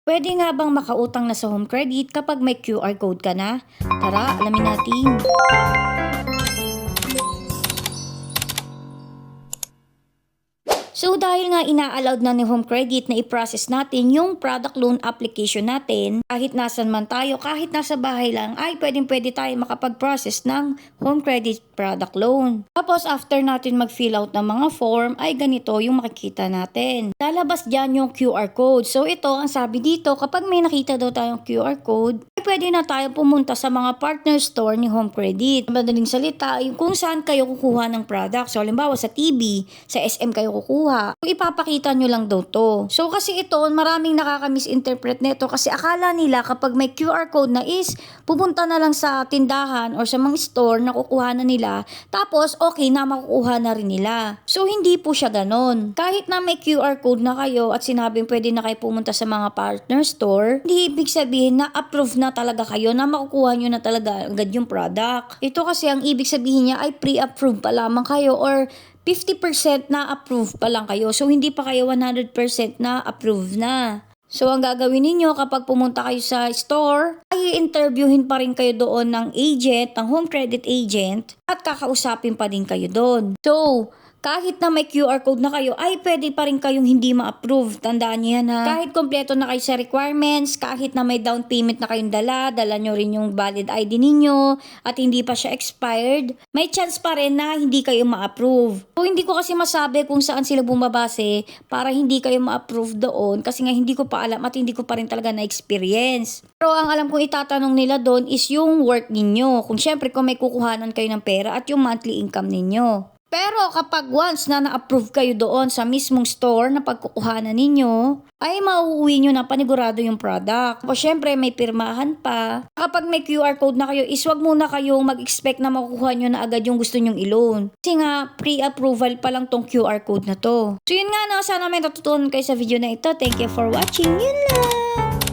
Pwede nga bang makautang na sa home credit kapag may QR code ka na? Tara, alamin natin. So dahil nga ina-allowed na ni Home Credit na i-process natin yung product loan application natin, kahit nasan man tayo, kahit nasa bahay lang, ay pwede tayo makapag-process ng Home Credit product loan. Tapos after natin mag-fill out ng mga form, ay ganito yung makikita natin. Lalabas dyan yung QR code. So ito, ang sabi dito, kapag may nakita daw tayong QR code, ay pwede na tayo pumunta sa mga partner store ni Home Credit. Madaling salita, yung kung saan kayo kukuha ng product. So halimbawa sa TV, sa SM kayo kukuha. Kung ipapakita nyo lang daw to. So kasi ito, maraming nakaka-misinterpret nito kasi akala nila kapag may QR code na is pupunta na lang sa tindahan or sa mga store na kukuha na nila, tapos okay na makukuha na rin nila. So hindi po siya ganon. Kahit na may QR code na kayo at sinabing pwede na kayo pumunta sa mga partner store, hindi ibig sabihin na approve na talaga kayo na makukuha nyo na talaga agad yung product. Ito kasi ang ibig sabihin niya ay pre-approve pa lamang kayo or 50% na approve pa lang kayo. So, hindi pa kayo 100% na approve na. So, ang gagawin ninyo kapag pumunta kayo sa store, ay interviewin pa rin kayo doon ng agent, ng home credit agent, at kakausapin pa din kayo doon. So, kahit na may QR code na kayo, ay pwede pa rin kayong hindi ma-approve. Tandaan niyo yan ha. Kahit kompleto na kayo sa requirements, kahit na may down payment na kayong dala nyo rin yung valid ID ninyo, at hindi pa siya expired, may chance pa rin na hindi kayo ma-approve. So, hindi ko kasi masabi kung saan sila bumabase para hindi kayo ma-approve doon kasi nga hindi ko pa alam at hindi ko pa rin talaga na-experience. Pero ang alam kong itatanong nila doon is yung work ninyo. Kung syempre kung may kukuhanan kayo ng pera at yung monthly income ninyo. Pero kapag once na na-approve kayo doon sa mismong store na pagkukuhanan ninyo, ay mauuwi nyo na panigurado yung product. O syempre may pirmahan pa. Kapag may QR code na kayo, is wag muna kayong mag-expect na makukuha nyo na agad yung gusto nyong i-loan. Kasi nga, pre-approval pa lang tong QR code na to. So yun nga na, sana may natutunan kayo sa video na ito. Thank you for watching. Yun lang!